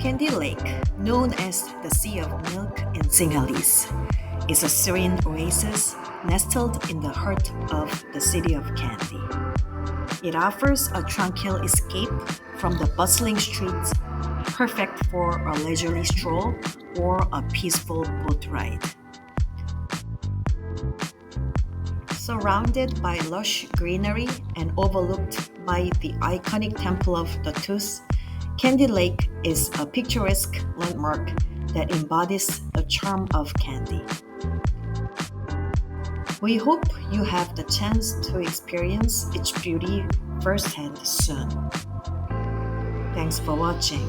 Kandy Lake, known as the Sea of Milk in Sinhalese, is a serene oasis nestled in the heart of the city of Kandy. It offers a tranquil escape from the bustling streets, perfect for a leisurely stroll or a peaceful boat ride. Surrounded by lush greenery and overlooked by the iconic Temple of the Tooth, Kandy Lake is a picturesque landmark that embodies the charm of Kandy. We hope you have the chance to experience its beauty firsthand soon. Thanks for watching.